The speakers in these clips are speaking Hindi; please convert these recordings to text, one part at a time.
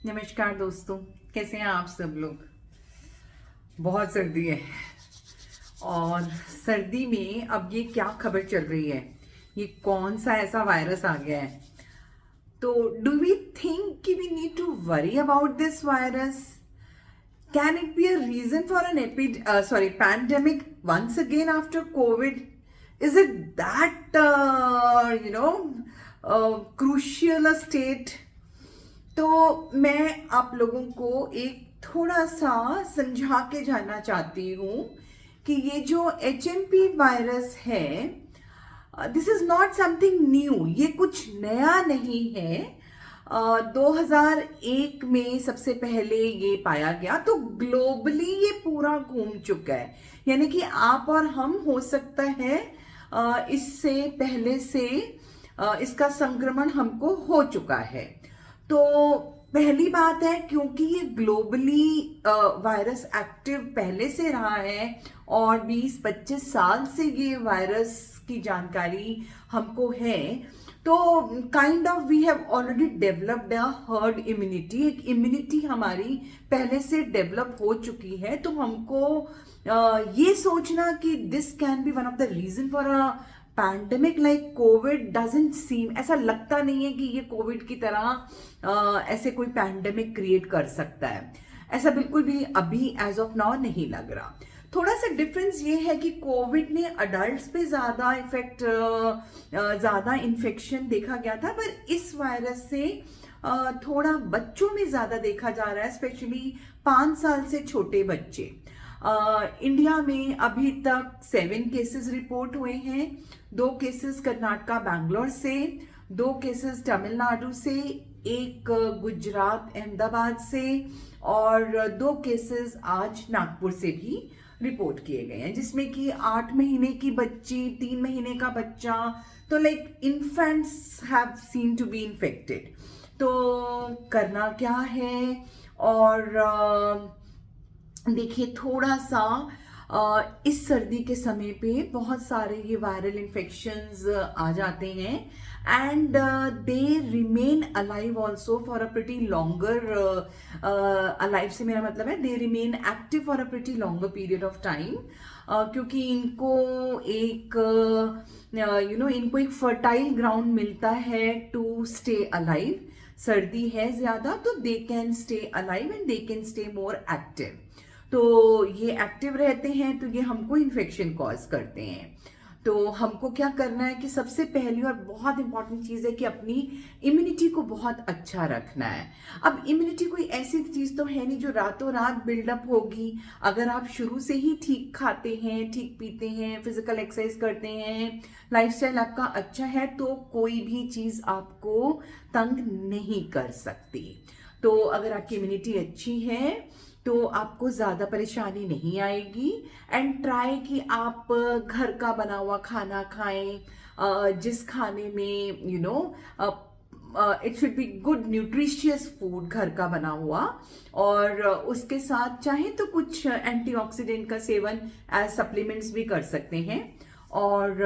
नमस्कार दोस्तों, कैसे हैं आप सब लोग। बहुत सर्दी है और सर्दी में अब ये क्या खबर चल रही है, ये कौन सा ऐसा वायरस आ गया है। तो डू वी थिंक कि we need to worry about this virus? Can it be a reason for an pandemic once again after COVID? Is it that crucial a state? तो मैं आप लोगों को एक थोड़ा सा समझा के जानना चाहती हूँ कि ये जो HMP वायरस है, this is not something new, ये कुछ नया नहीं है। 2001 में सबसे पहले ये पाया गया, तो ग्लोबली ये पूरा घूम चुका है। यानी कि आप और हम हो सकता है इससे पहले से इसका संक्रमण हमको हो चुका है। तो पहली बात है, क्योंकि ये ग्लोबली वायरस एक्टिव पहले से रहा है और 20-25 साल से ये वायरस की जानकारी हमको है, तो kind of we have already developed a herd immunity. एक इम्यूनिटी हमारी पहले से डेवलप हो चुकी है। तो हमको ये सोचना कि this can be one of the reason for a pandemic like Covid doesn't seem, ऐसा लगता नहीं है कि ये कोविड की तरह ऐसे कोई पैंडेमिक क्रिएट कर सकता है। ऐसा बिल्कुल भी अभी एज ऑफ नाउ नहीं लग रहा। थोड़ा सा डिफरेंस ये है कि कोविड ने अडल्ट्स पे ज्यादा इफेक्ट, ज्यादा इन्फेक्शन देखा गया था, पर इस वायरस से थोड़ा बच्चों में ज्यादा देखा जा रहा है, स्पेशली 5 साल से छोटे बच्चे। इंडिया में अभी तक 7 केसेस रिपोर्ट हुए हैं। 2 केसेस कर्नाटका बैंगलोर से, 2 केसेस तमिलनाडु से, 1 गुजरात अहमदाबाद से और 2 केसेस आज नागपुर से भी रिपोर्ट किए गए हैं, जिसमें कि 8 महीने की बच्ची, 3 महीने का बच्चा, तो like infants have seen to be infected. तो करना क्या है, और देखिए थोड़ा सा इस सर्दी के समय पे बहुत सारे ये वायरल इन्फेक्शंस आ जाते हैं and they remain alive also for a pretty longer, alive से मेरा मतलब है they remain active for a pretty longer period of time, क्योंकि इनको एक इनको एक फर्टाइल ग्राउंड मिलता है टू स्टे अलाइव। सर्दी है ज्यादा तो they can stay alive and they can stay more active. तो ये एक्टिव रहते हैं तो ये हमको इन्फेक्शन कॉज करते हैं। तो हमको क्या करना है कि सबसे पहली और बहुत इंपॉर्टेंट चीज है कि अपनी इम्यूनिटी को बहुत अच्छा रखना है। अब इम्यूनिटी कोई ऐसी चीज तो है नहीं जो रातों रात बिल्डअप होगी। अगर आप शुरू से ही ठीक खाते हैं, ठीक पीते हैं, फिजिकल एक्सरसाइज करते हैं, लाइफस्टाइल आपका अच्छा है, तो कोई भी चीज आपको तंग नहीं कर सकती। तो अगर आपकी इम्यूनिटी अच्छी है तो आपको ज्यादा परेशानी नहीं आएगी। एंड ट्राई कि आप घर का बना हुआ खाना खाएं, जिस खाने में it should be good nutritious food, घर का बना हुआ, और उसके साथ चाहे तो कुछ एंटीऑक्सीडेंट का सेवन एज सप्लीमेंट्स भी कर सकते हैं। और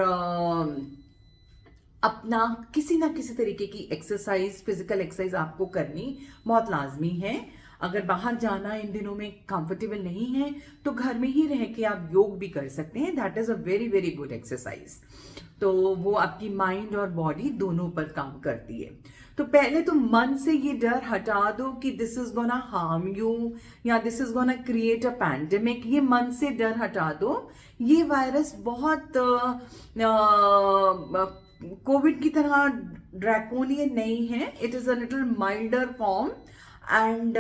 अपना किसी ना किसी तरीके की एक्सरसाइज, फिजिकल एक्सरसाइज आपको करनी बहुत लाजमी है। अगर बाहर जाना इन दिनों में कंफर्टेबल नहीं है तो घर में ही रह के आप योग भी कर सकते हैं। That is a very very good exercise. तो वो आपकी माइंड और बॉडी दोनों पर काम करती है। तो पहले तो मन से ये डर हटा दो कि this is gonna harm you या this is gonna create a pandemic. ये मन से डर हटा दो। ये वायरस बहुत कोविड की तरह ड्रैकोनियन नहीं है। It is a little milder form and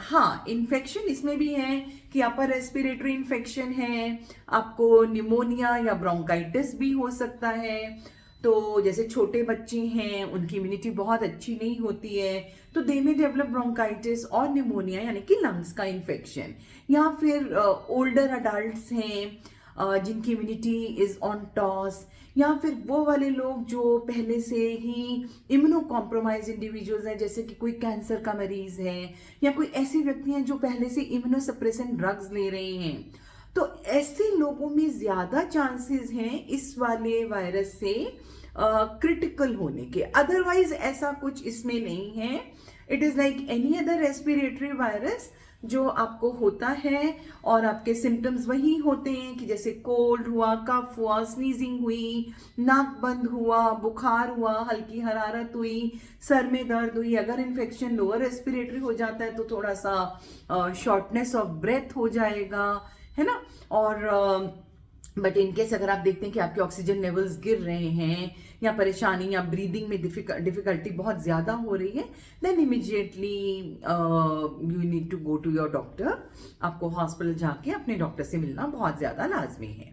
हाँ, इन्फेक्शन इसमें भी है कि अपर रेस्पिरेटरी इन्फेक्शन है, आपको निमोनिया या ब्रोंकाइटिस भी हो सकता है। तो जैसे छोटे बच्चे हैं, उनकी इम्यूनिटी बहुत अच्छी नहीं होती है, तो दे में डेवलप ब्रोंकाइटिस और निमोनिया यानी कि लंग्स का इन्फेक्शन। या फिर ओल्डर अडल्ट्स हैं जिनकी इम्यूनिटी इज ऑन टॉस, या फिर वो वाले लोग जो पहले से ही इम्यूनो कॉम्प्रोमाइज इंडिविजुअल्स हैं, जैसे कि कोई कैंसर का मरीज है या कोई ऐसे व्यक्ति हैं जो पहले से इम्यूनो सप्रेसेंट ड्रग्स ले रहे हैं। तो ऐसे लोगों में ज्यादा चांसेस हैं इस वाले वायरस से क्रिटिकल होने के। अदरवाइज ऐसा कुछ इसमें नहीं है। It is like any other respiratory virus जो आपको होता है, और आपके सिम्टम्स वही होते हैं कि जैसे कोल्ड हुआ, कफ हुआ, स्नीजिंग हुई, नाक बंद हुआ, बुखार हुआ, हल्की हरारत हुई, सर में दर्द हुई। अगर इन्फेक्शन लोअर रेस्पिरेटरी हो जाता है तो थोड़ा सा शॉर्टनेस ऑफ ब्रेथ हो जाएगा, है ना। और बट इनकेस अगर आप देखते हैं कि आपके ऑक्सीजन लेवल्स गिर रहे हैं या परेशानी या ब्रीदिंग में डिफिकल्टी बहुत ज़्यादा हो रही है, then immediately you need to go to your doctor. आपको हॉस्पिटल जाके अपने डॉक्टर से मिलना बहुत ज़्यादा लाजमी है।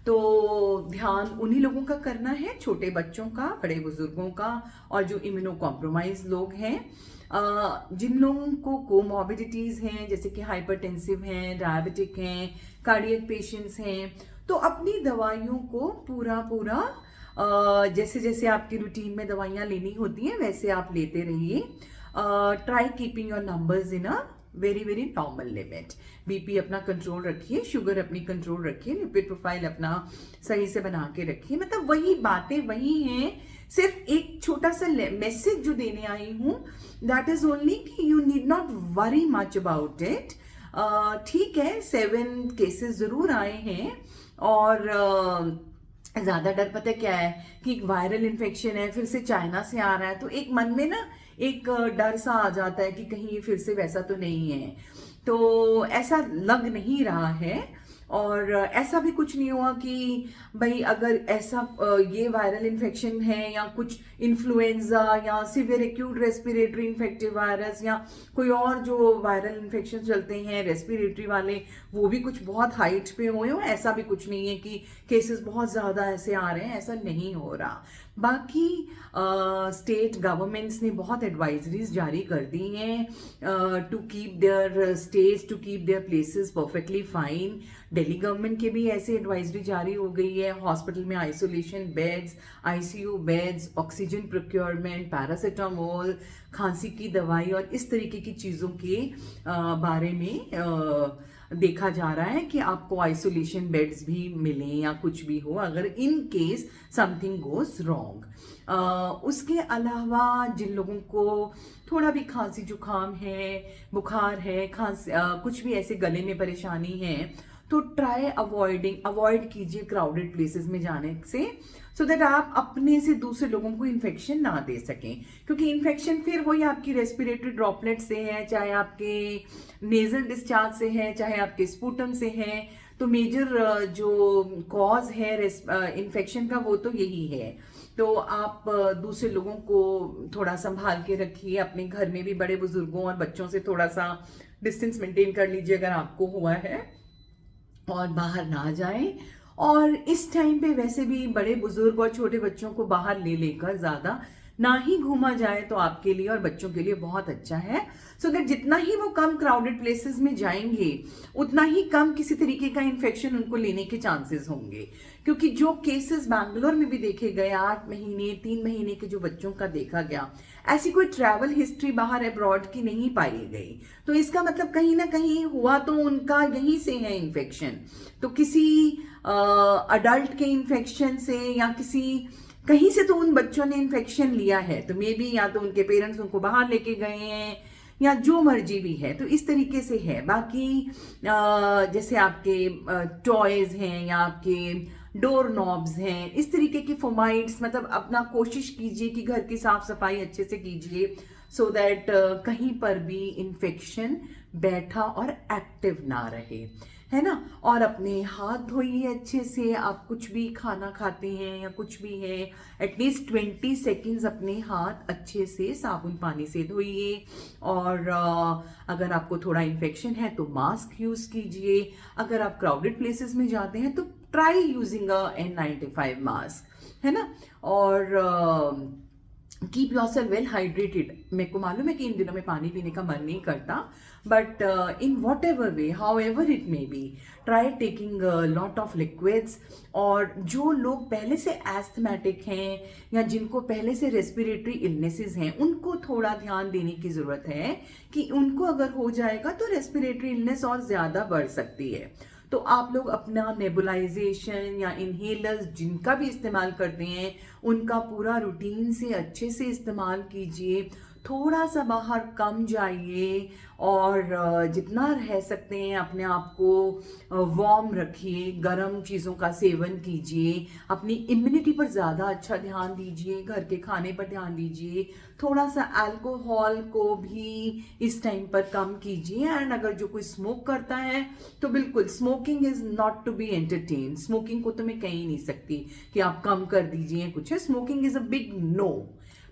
तो ध्यान उन्हीं लोगों का करना है, छोटे बच्चों का, बड़े बुजुर्गों का, और जो इम्यूनो कॉम्प्रोमाइज लोग हैं। जिन लोगों को कोमॉर्बिडिटीज़ हैं, जैसे कि हाइपरटेंसिव हैं, डायबिटिक हैं, कार्डियक पेशेंट्स हैं, तो अपनी दवाइयों को पूरा जैसे जैसे आपकी रूटीन में दवाइयाँ लेनी होती हैं वैसे आप लेते रहिए। Try keeping your numbers in a very normal limit. BP अपना कंट्रोल रखिए, शुगर अपनी कंट्रोल रखिए, लिपिड प्रोफाइल अपना सही से बना के रखिए। मतलब वही बातें वही हैं, सिर्फ एक छोटा सा मैसेज जो देने आई हूँ, दैट इज ओनली कि you need not worry much about it. ठीक है, 7 केसेस जरूर आए हैं, और ज्यादा डर पता क्या है कि वायरल इन्फेक्शन है, फिर से चाइना से आ रहा है, तो एक मन में ना एक डर सा आ जाता है कि कहीं ये फिर से वैसा तो नहीं है। तो ऐसा लग नहीं रहा है, और ऐसा भी कुछ नहीं हुआ कि भाई अगर ऐसा ये वायरल इन्फेक्शन है या कुछ इन्फ्लुएंजा या severe acute respiratory infective virus या कोई और जो वायरल इन्फेक्शन चलते हैं रेस्पिरेटरी वाले, वो भी कुछ बहुत हाइट पे हुए हो। ऐसा भी कुछ नहीं है कि केसेस बहुत ज़्यादा ऐसे आ रहे हैं, ऐसा नहीं हो रहा। बाकी स्टेट गवर्नमेंट्स ने बहुत एडवाइजरीज जारी कर दी हैं to keep their states, to keep their places perfectly fine. Delhi government के भी ऐसे एडवाइजरी जारी हो गई है। हॉस्पिटल में isolation beds, ICU beds, oxygen procurement, paracetamol, खांसी की दवाई और इस तरीके की चीज़ों के बारे में देखा जा रहा है कि आपको आइसोलेशन बेड्स भी मिलें या कुछ भी हो अगर in case something goes wrong. उसके अलावा जिन लोगों को थोड़ा भी खांसी जुकाम है, बुखार है, खांसी कुछ भी ऐसे गले में परेशानी है, तो ट्राई अवॉइड कीजिए क्राउडेड प्लेसेस में जाने से, सो दैट आप अपने से दूसरे लोगों को इन्फेक्शन ना दे सकें। क्योंकि इन्फेक्शन फिर वही आपकी रेस्पिरेटरी ड्रॉपलेट से है, चाहे आपके नेजल डिस्चार्ज से है, चाहे आपके स्पूटम से है, तो मेजर जो कॉज है इन्फेक्शन का वो तो यही है। तो आप दूसरे लोगों को थोड़ा संभाल के रखिए, अपने घर में भी बड़े बुजुर्गों और बच्चों से थोड़ा सा डिस्टेंस मेंटेन कर लीजिए अगर आपको हुआ है, और बाहर ना जाएं। और इस टाइम पे वैसे भी बड़े बुजुर्ग और छोटे बच्चों को बाहर ले लेकर ज़्यादा ना ही घूमा जाए तो आपके लिए और बच्चों के लिए बहुत अच्छा है। सो दैट जितना ही वो कम क्राउडेड प्लेसेस में जाएंगे उतना ही कम किसी तरीके का इन्फेक्शन उनको लेने के चांसेस होंगे। क्योंकि जो केसेस बैंगलोर में भी देखे गए 8 महीने 3 महीने के जो बच्चों का देखा गया, ऐसी कोई ट्रैवल हिस्ट्री बाहर अब्रॉड की नहीं पाई गई। तो इसका मतलब कहीं ना कहीं हुआ तो उनका यहीं से है इन्फेक्शन। तो किसी अडल्ट के इन्फेक्शन से या किसी कहीं से तो उन बच्चों ने इन्फेक्शन लिया है, तो मे बी या तो उनके पेरेंट्स उनको बाहर लेके गए हैं या जो मर्जी भी है, तो इस तरीके से है। बाकी जैसे आपके टॉयज हैं या आपके डोर नॉब्स हैं, इस तरीके की फोमाइट्स, मतलब अपना कोशिश कीजिए कि घर की साफ सफाई अच्छे से कीजिए, सो दैट कहीं पर भी इन्फेक्शन बैठा और एक्टिव ना रहे, है ना। और अपने हाथ धोइए अच्छे से। आप कुछ भी खाना खाते हैं या कुछ भी है, एटलीस्ट 20 सेकेंड्स अपने हाथ अच्छे से साबुन पानी से धोइए। और अगर आपको थोड़ा इन्फेक्शन है तो मास्क यूज कीजिए। अगर आप क्राउडेड प्लेसेस में जाते हैं तो try using a N95 mask, है ना। और keep your self well hydrated. मेरे को मालूम है कि इन दिनों में पानी पीने का मन नहीं करता, but in what ever way, how ever it may be, try taking lot of liquids. और जो लोग पहले से एस्थमेटिक हैं या जिनको पहले से रेस्पिरेटरी इलनेसेस हैं, उनको थोड़ा ध्यान देने की ज़रूरत है कि उनको अगर हो जाएगा तो रेस्पिरेटरी इलनेस और ज़्यादा बढ़ सकती है। तो आप लोग अपना नेबुलाइजेशन या इनहेलर्स जिनका भी इस्तेमाल करते हैं उनका पूरा रूटीन से अच्छे से इस्तेमाल कीजिए। थोड़ा सा बाहर कम जाइए और जितना रह सकते हैं अपने आप को वार्म रखिए, गर्म चीज़ों का सेवन कीजिए, अपनी इम्यूनिटी पर ज़्यादा अच्छा ध्यान दीजिए, घर के खाने पर ध्यान दीजिए, थोड़ा सा अल्कोहल को भी इस टाइम पर कम कीजिए। एंड अगर जो कोई स्मोक करता है तो बिल्कुल smoking is not to be entertain. Smoking को तो मैं कह ही नहीं सकती कि आप कम कर दीजिए कुछ है, smoking is a big no.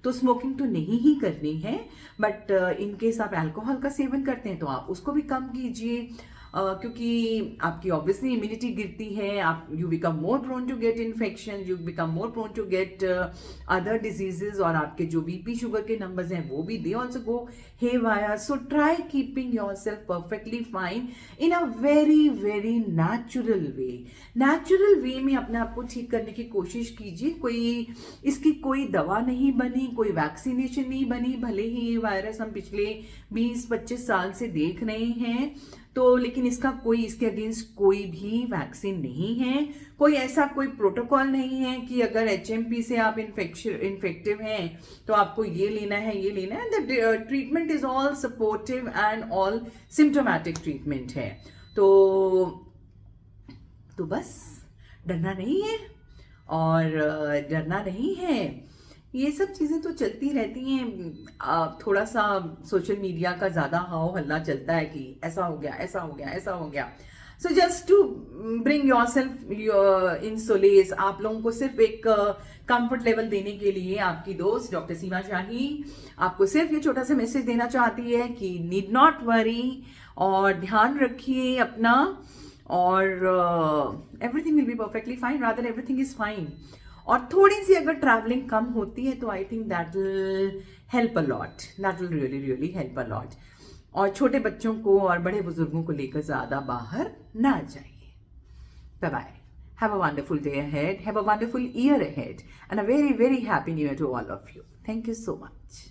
तो स्मोकिंग तो नहीं ही करनी है, बट इन केस आप अल्कोहल का सेवन करते हैं तो आप उसको भी कम कीजिए, क्योंकि आपकी ऑब्वियसली इम्यूनिटी गिरती है, आप you become more prone to get infection, you become more prone to get other diseases, और आपके जो बीपी शुगर के नंबर्स हैं वो भी they also go haywire. So try keeping your self perfectly fine in a very very natural way. Natural way में अपने आप को ठीक करने की कोशिश कीजिए। इसकी कोई दवा नहीं बनी, कोई वैक्सीनेशन नहीं बनी, भले ही ये वायरस हम पिछले 20-25 साल से देख रहे हैं, तो लेकिन इसके अगेंस्ट कोई भी वैक्सीन नहीं है, कोई ऐसा कोई प्रोटोकॉल नहीं है कि अगर HMP से आप इन्फेक्टिव हैं तो आपको ये लेना है, ये लेना है। The treatment is all supportive and all symptomatic treatment है। तो बस डरना नहीं है, और डरना नहीं है, ये सब चीज़ें तो चलती रहती हैं। थोड़ा सा सोशल मीडिया का ज़्यादा हाव हल्ला चलता है कि ऐसा हो गया, ऐसा हो गया, ऐसा हो गया। So just to bring yourself in solace, आप लोगों को सिर्फ एक कंफर्ट लेवल देने के लिए आपकी दोस्त डॉक्टर सीमा शाही आपको सिर्फ ये छोटा सा मैसेज देना चाहती है कि नीड नॉट वरी, और ध्यान रखिए अपना, और everything will be perfectly fine, rather everything is fine. और थोड़ी सी अगर ट्रैवलिंग कम होती है तो I think that will help a lot, that will really really help a lot. और छोटे बच्चों को और बड़े बुजुर्गों को लेकर ज़्यादा बाहर ना जाइए। Bye bye, have a wonderful day ahead, have a wonderful year ahead, and a very very happy new year to all of you. Thank you so much.